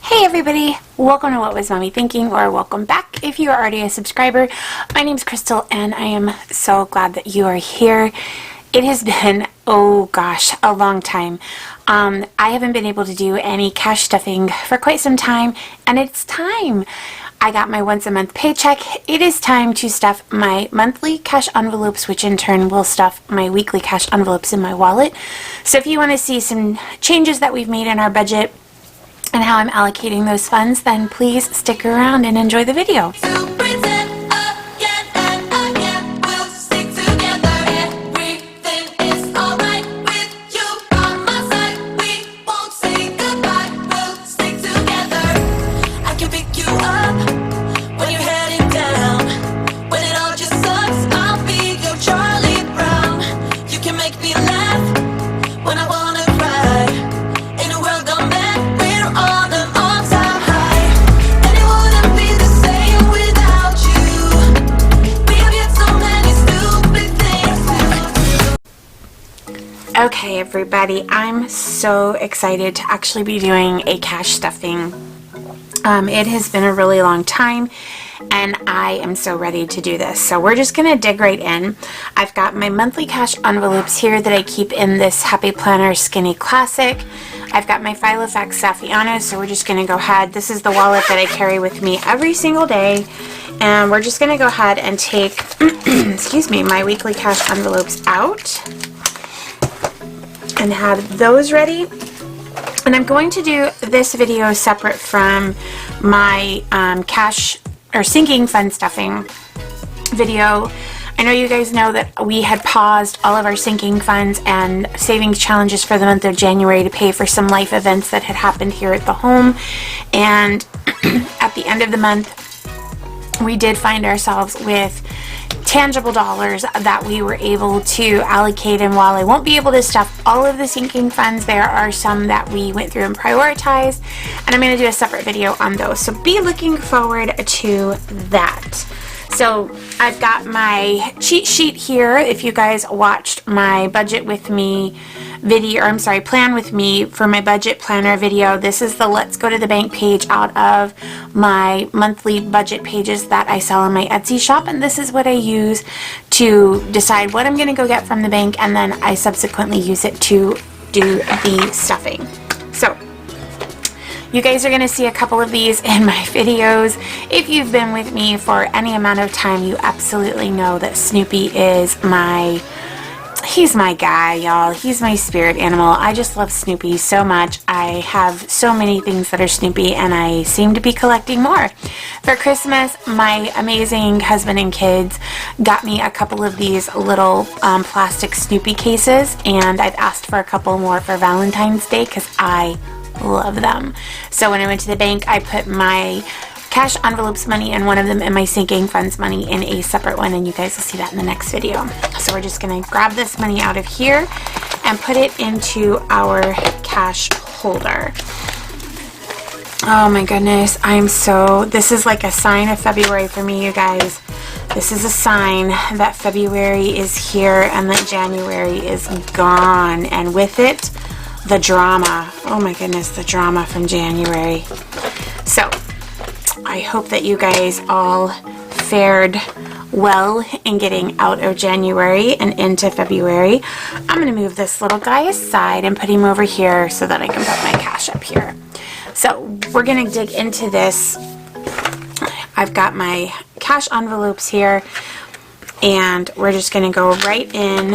Hey everybody, welcome to What Was Mommy Thinking, or welcome back if you are already a subscriber. My name's Crystal and I am so glad that you are here. It has been, oh gosh, a long time. I haven't been able to do any cash stuffing for quite some time, and it's time. I got my once a month paycheck. It is time to stuff my monthly cash envelopes, which in turn will stuff my weekly cash envelopes in my wallet. So if you want to see some changes that we've made in our budget and how I'm allocating those funds, then please stick around and enjoy the video. Okay everybody, I'm so excited to actually be doing a cash stuffing. It has been a really long time and I am so ready to do this. So we're just going to dig right in. I've got my monthly cash envelopes here that I keep in this Happy Planner Skinny Classic. I've got my Filofax Saffiano, so we're just going to go ahead. This is the wallet that I carry with me every single day. And we're just going to go ahead and take, excuse me, my weekly cash envelopes out and have those ready. And I'm going to do this video separate from my cash or sinking fund stuffing video. I know you guys know that we had paused all of our sinking funds and savings challenges for the month of January to pay for some life events that had happened here at the home. And at the end of the month, we did find ourselves with tangible dollars that we were able to allocate, and while I won't be able to stuff all of the sinking funds, there are some that we went through and prioritized, and I'm going to do a separate video on those, so be looking forward to that. So I've got my cheat sheet here. If you guys watched my budget with me video, or I'm sorry, plan with me for my budget planner video, this is the Let's Go to the Bank page out of my monthly budget pages that I sell on my Etsy shop, and this is what I use to decide what I'm going to go get from the bank, and then I subsequently use it to do the stuffing. So you guys are going to see a couple of these in my videos. If you've been with me for any amount of time, you absolutely know that Snoopy is he's my guy, y'all. He's my spirit animal. I just love Snoopy so much. I have so many things that are Snoopy, and I seem to be collecting more. For Christmas, my amazing husband and kids got me a couple of these little plastic Snoopy cases, and I've asked for a couple more for Valentine's Day because I love them. So when I went to the bank, I put my cash envelopes money in one of them and my sinking funds money in a separate one, and you guys will see that in the next video. So we're just going to grab this money out of here and put it into our cash holder. Oh my goodness, this is like a sign of February for me, you guys. This is a sign that February is here and that January is gone, and with it, the drama. Oh my goodness, the drama from January. So I hope that you guys all fared well in getting out of January and into February. I'm going to move this little guy aside and put him over here so that I can put my cash up here. So we're going to dig into this. I've got my cash envelopes here, and we're just going to go right in.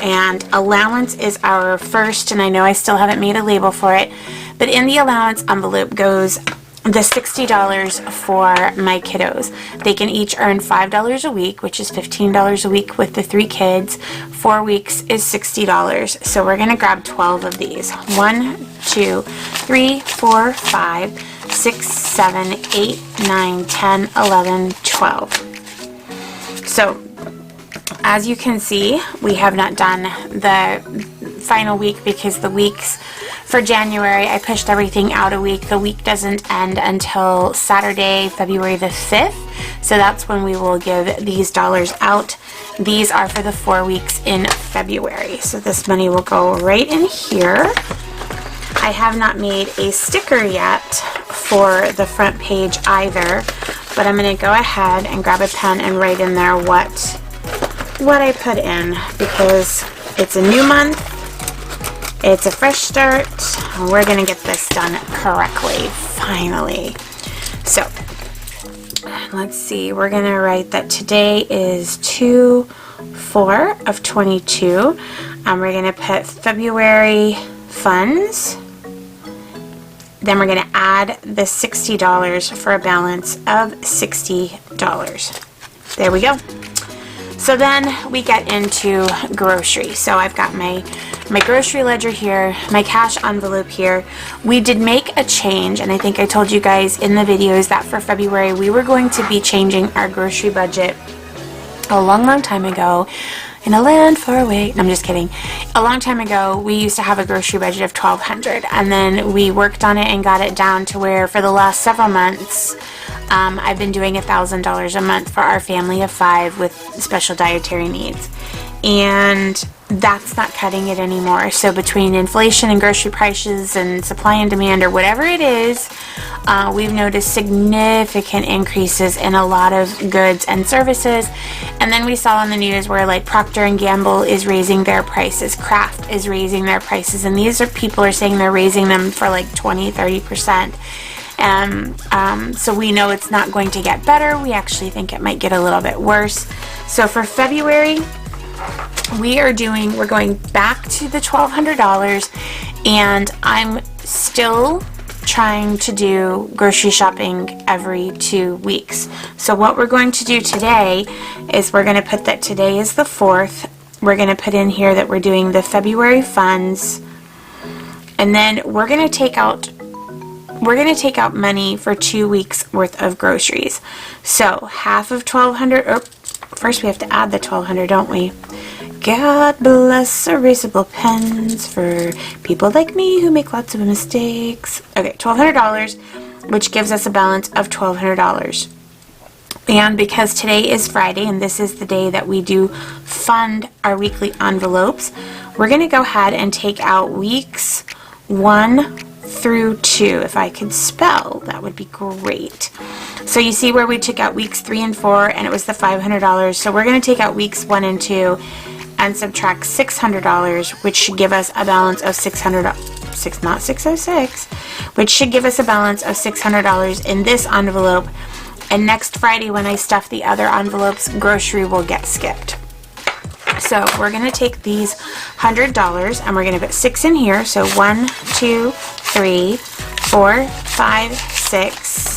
And allowance is our first, and I know I still haven't made a label for it, but in the allowance envelope goes the $60 for my kiddos. They can each earn $5 a week, which is $15 a week with the 3 kids. 4 weeks is $60. So we're going to grab 12 of these. 1, 2, 3, 4, 5, 6, 7, 8, 9, 10, 11, 12. So as you can see, we have not done the final week because the weeks for January, I pushed everything out a week. The week doesn't end until Saturday, February the 5th. So that's when we will give these dollars out. These are for the 4 weeks in February. So this money will go right in here. I I have not made a sticker yet for the front page either, but I'm going to go ahead and grab a pen and write in there what I put in, because it's a new month, it's a fresh start, and we're going to get this done correctly, finally. So, let's see, we're going to write that today is 2/4/22. We're going to put February funds. Then we're going to add the $60 for a balance of $60. There we go. So then we get into grocery. So I've got my grocery ledger here, my cash envelope here. We did make a change, and I think I told you guys in the videos that for February we were going to be changing our grocery budget a long time ago. In a land far away. No, I'm just kidding. A long time ago, we used to have a grocery budget of $1,200, and then we worked on it and got it down to where for the last several months, I've been doing $1,000 a month for our family of 5 with special dietary needs. And that's not cutting it anymore. So between inflation and grocery prices and supply and demand, or whatever it is, we've noticed significant increases in a lot of goods and services. And then we saw on the news where like Procter & Gamble is raising their prices, Kraft is raising their prices, and these are people are saying they're raising them for like 20-30%. So we know it's not going to get better. We actually think it might get a little bit worse. So for February, we're going back to the $1,200, and I'm still trying to do grocery shopping every 2 weeks. So what we're going to do today is we're going to put that today is the 4th. We're going to put in here that we're doing the February funds, and then we're going to take out money for 2 weeks worth of groceries. So half of $1,200. First we have to add the $1,200, don't we? God bless erasable pens for people like me who make lots of mistakes. Okay, $1,200, which gives us a balance of $1,200. And because today is Friday and this is the day that we do fund our weekly envelopes, we're going to go ahead and take out weeks 1 through 2. If I could spell, that would be great. So you see where we took out weeks 3 and 4, and it was the $500. So we're going to take out weeks 1 and 2 and subtract $600, which should give us a balance of not 606, which should give us a balance of $600 in this envelope. And next Friday, when I stuff the other envelopes, grocery will get skipped. So we're going to take these $100 and we're going to put 6 in here. So 1, 2, 3, 4, 5, 6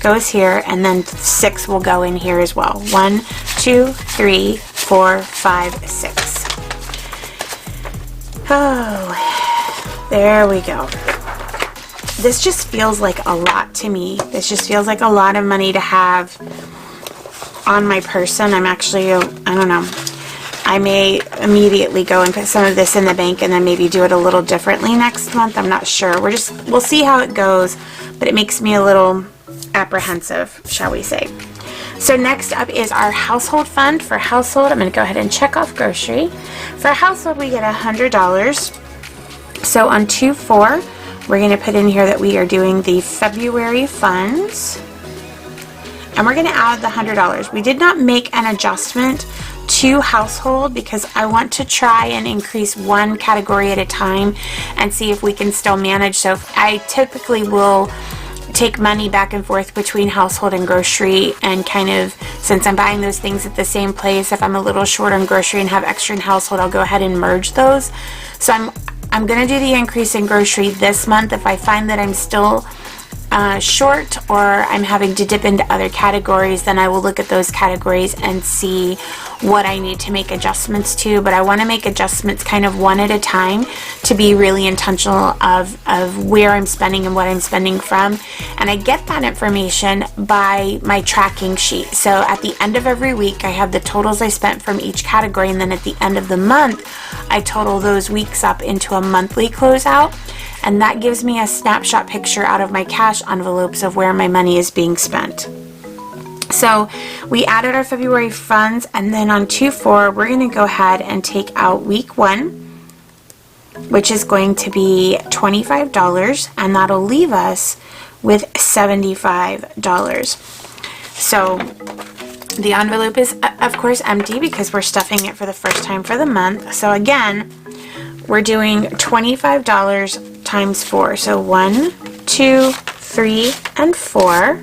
goes here, and then 6 will go in here as well. 1, 2, 3, 4, 5, 6. Oh, there we go. This just feels like a lot to me. This just feels like a lot of money to have on my person. I'm actually, I don't know. I may immediately go and put some of this in the bank and then maybe do it a little differently next month. I'm not sure. We'll see how it goes, but it makes me a little apprehensive, shall we say. So next up is our household fund. For household, I'm going to go ahead and check off grocery. For household, we get $100. So on 2/4, we're going to put in here that we are doing the February funds, and we're going to add the $100. We did not make an adjustment to household because I want to try and increase one category at a time and see if we can still manage. So I typically will take money back and forth between household and grocery, and kind of, since I'm buying those things at the same place, if I'm a little short on grocery and have extra in household, I'll go ahead and merge those. So I'm going to do the increase in grocery this month. If I find that I'm still short or I'm having to dip into other categories, then I will look at those categories and see what I need to make adjustments to. But I want to make adjustments kind of one at a time to be really intentional of where I'm spending and what I'm spending from. And I get that information by my tracking sheet. So at the end of every week, I have the totals I spent from each category, and then at the end of the month, I total those weeks up into a monthly closeout. And that gives me a snapshot picture out of my cash envelopes of where my money is being spent. So we added our February funds, and then on 2/4, we're going to go ahead and take out week 1. which is going to be $25, and that'll leave us with $75. So the envelope is, of course, empty because we're stuffing it for the first time for the month. So again, we're doing $25 times 4. So 1, 2, 3, and 4.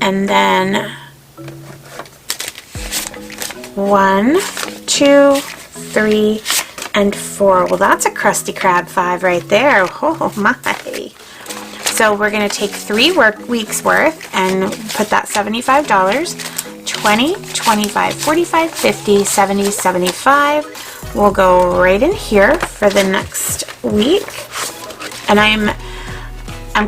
And then 1, 2, 3, and 4. Well, that's a Krusty Krab 5 right there. Oh my. So we're going to take 3 work weeks worth and put that $75. 20, 25, 45, 50, 70, 75. We'll go right in here for the next week. And I'm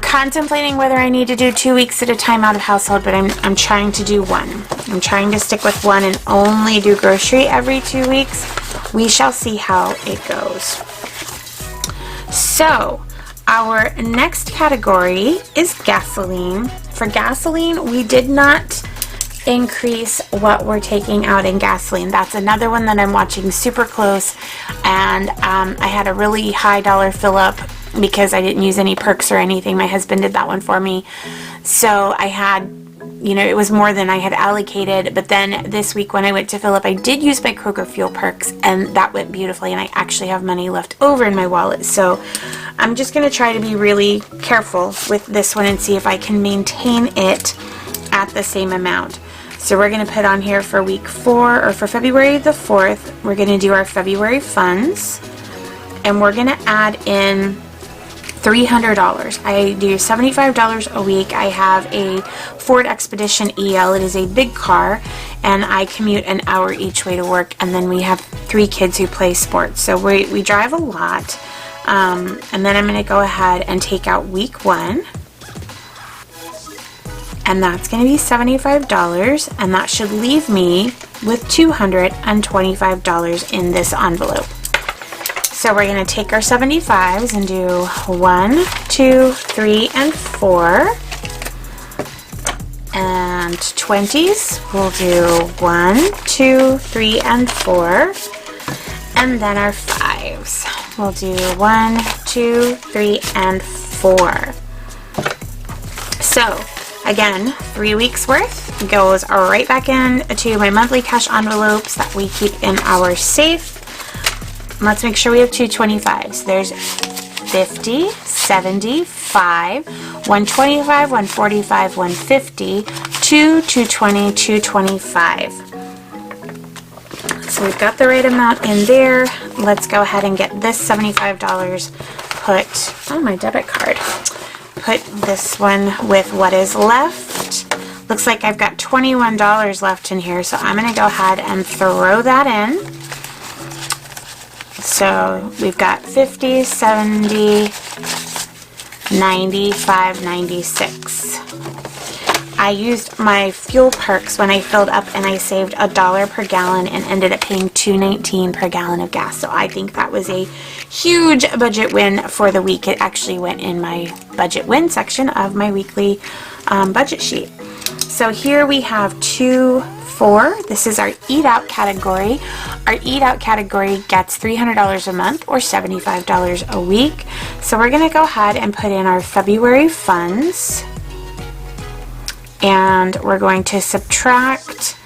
contemplating whether I need to do 2 weeks at a time out of household, but I'm trying to do 1. I'm trying to stick with 1 and only do grocery every 2 weeks. We shall see how it goes. So our next category is gasoline. For gasoline, we did not increase what we're taking out in gasoline. That's another one that I'm watching super close, and I had a really high dollar fill up because I didn't use any perks or anything. My husband did that one for me. So I had, you know, it was more than I had allocated, but then this week when I went to fill up, I did use my Kroger fuel perks, and that went beautifully, and I actually have money left over in my wallet. So I'm just going to try to be really careful with this one and see if I can maintain it at the same amount. So we're going to put on here for week 4, or for February the 4th, we're going to do our February funds, and we're going to add in $300. I do $75 a week. I have a Ford Expedition EL. It is a big car, and I commute an hour each way to work, and then we have 3 kids who play sports. So we drive a lot, and then I'm going to go ahead and take out week 1. And that's going to be $75, and that should leave me with $225 in this envelope. So we're going to take our 75s and do 1, 2, 3, and 4. And 20s, we'll do 1, 2, 3, and 4. And then our 5s, we'll do 1, 2, 3, and 4. So again, 3 weeks worth goes right back into my monthly cash envelopes that we keep in our safe. Let's make sure we have 2 25s. There's 50, 75, 125, 145, 150, 2, 220, 225. So we've got the right amount in there. Let's go ahead and get this $75 put on my debit card. Put this one with what is left. Looks like I've got $21 left in here, so I'm going to go ahead and throw that in. So we've got 50, 70, 95, 96. I used my fuel perks when I filled up, and I saved $1 per gallon and ended up paying $2.19 per gallon of gas. So I think that was a huge budget win for the week. It actually went in my budget win section of my weekly budget sheet. So here we have 2, 4. This is our eat out category. Our eat out category gets $300 a month, or $75 a week. So we're going to go ahead and put in our February funds, and we're going to subtract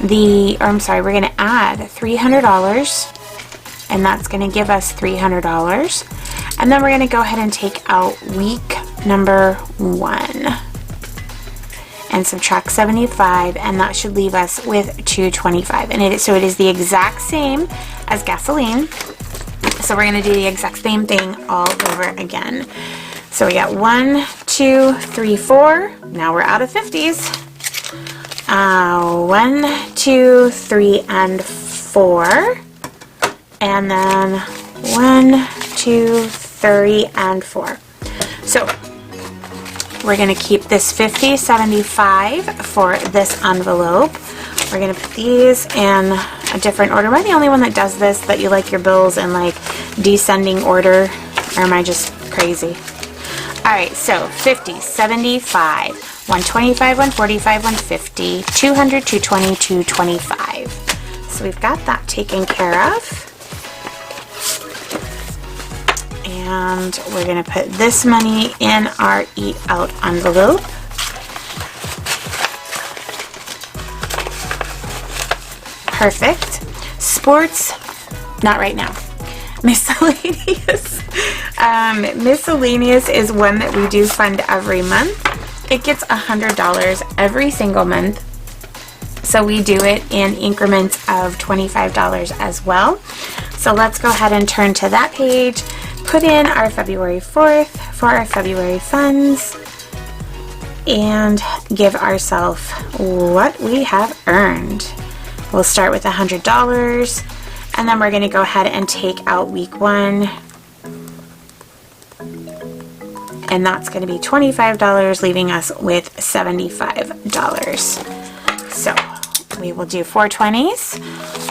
we're going to add $300, and that's going to give us $300. And then we're going to go ahead and take out week number 1 and subtract 75, and that should leave us with $225. And it is the exact same as gasoline. So we're going to do the exact same thing all over again. So we got 1, 2, 3, 4. Now we're out of 50s. 1, 2, 3, and 4. And then 1, 2, 3, and 4. So we're going to keep this 50, 75 for this envelope. We're going to put these in a different order. Am I the only one that does this, that you like your bills in like descending order? Or am I just crazy? Alright, so 50, 75, 125, 145, 150, 200, 220, 225. So we've got that taken care of. and we're going to put this money in our Eat Out envelope. Perfect. Sports, not right now. Miscellaneous. Miscellaneous is one that we do fund every month. It gets $100 every single month. So we do it in increments of $25 as well. So let's go ahead and turn to that page, put in our February 4th for our February funds, and give ourselves what we have earned. We'll start with $100, and then we're going to go ahead and take out week 1, and that's going to be $25, leaving us with $75. So we will do 4 20s,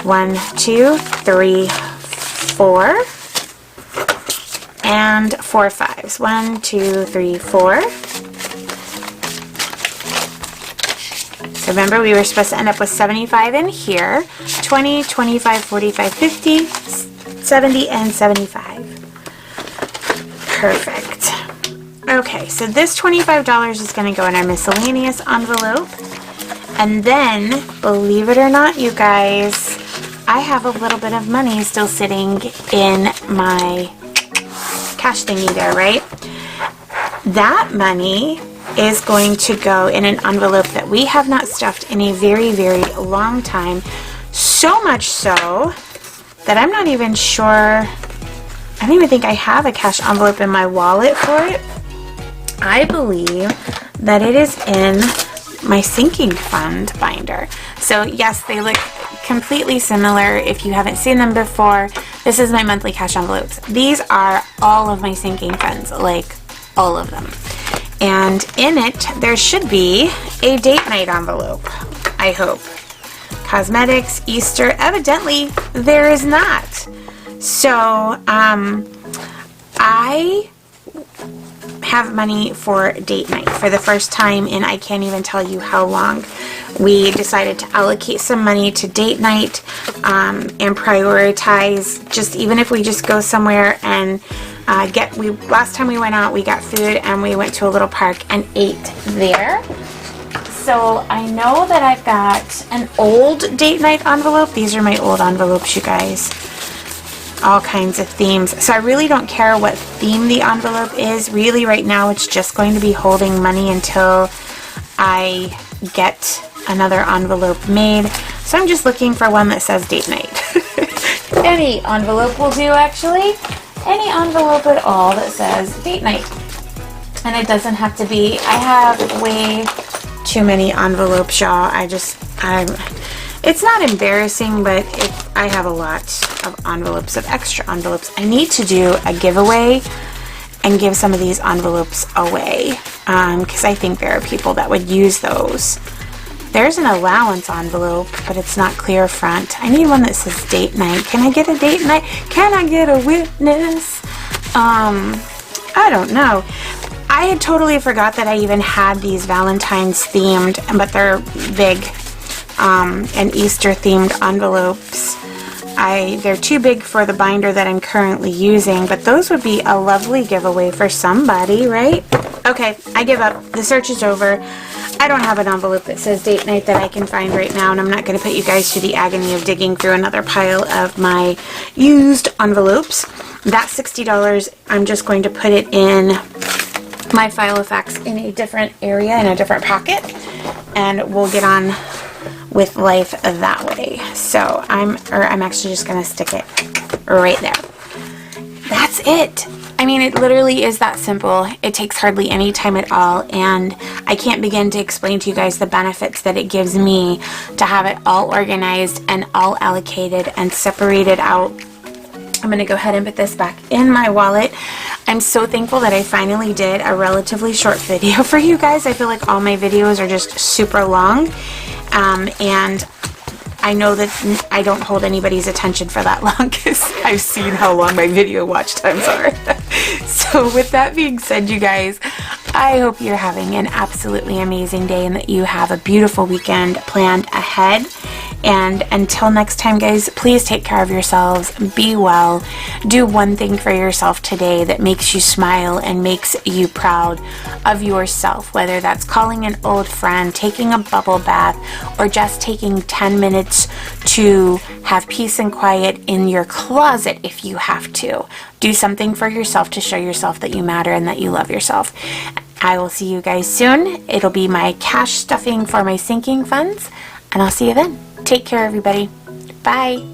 1, 2, 3, 4, and 4 5s, 1, 2, 3, 4. So remember, we were supposed to end up with 75 in here, 20, 25, 45, 50, 70, and 75. Perfect. Okay, so this $25 is going to go in our miscellaneous envelope. And then, believe it or not, you guys, I have a little bit of money still sitting in my cash thingy there, right? That money is going to go in an envelope that we have not stuffed in a very, very long time. So much so that I'm not even sure, I don't even think I have a cash envelope in my wallet for it. I believe that it is in my sinking fund binder. So yes, they look completely similar. If you haven't seen them before, this is my monthly cash envelopes. These are all of my sinking funds, like all of them. And in it, there should be a date night envelope, I hope. Cosmetics, Easter, evidently there is not. So, I have money for date night for the first time in I can't even tell you how long. We decided to allocate some money to date night and prioritize, just even if we just go somewhere and last time we went out, we got food and we went to a little park and ate there. So I know that I've got an old date night envelope. These are my old envelopes, you guys. All kinds of themes. So I really don't care what theme the envelope is. Really, right now, it's just going to be holding money until I get another envelope made. So I'm just looking for one that says date night. Any envelope will do, actually. Any envelope at all that says date night. And it doesn't have to be, I have way too many envelopes, y'all. It's not embarrassing, but I have a lot of envelopes, of extra envelopes. I need to do a giveaway and give some of these envelopes away because I think there are people that would use those. There's an allowance envelope, but it's not clear front. I need one that says date night. Can I get a date night? Can I get a witness? I don't know. I had totally forgot that I even had these Valentine's themed, but they're big and Easter themed envelopes. They're too big for the binder that I'm currently using, but those would be a lovely giveaway for somebody, right? Okay, I give up. The search is over. I don't have an envelope that says date night that I can find right now, and I'm not going to put you guys through the agony of digging through another pile of my used envelopes. That $60, I'm just going to put it in my file of facts in a different area, in a different pocket, and we'll get on with life that way. So I'm actually just going to stick it right there. That's it. I mean, it literally is that simple. It takes hardly any time at all, and I can't begin to explain to you guys the benefits that it gives me to have it all organized and all allocated and separated out. I'm going to go ahead and put this back in my wallet. I'm so thankful that I finally did a relatively short video for you guys. I feel like all my videos are just super long, and I know that I don't hold anybody's attention for that long because I've seen how long my video watch times are. So with that being said, you guys, I hope you're having an absolutely amazing day and that you have a beautiful weekend planned ahead. And until next time, guys, please take care of yourselves. Be well. Do one thing for yourself today that makes you smile and makes you proud of yourself, whether that's calling an old friend, taking a bubble bath, or just taking 10 minutes to have peace and quiet in your closet if you have to. Do something for yourself to show yourself that you matter and that you love yourself. I will see you guys soon. It'll be my cash stuffing for my sinking funds, and I'll see you then. Take care, everybody. Bye.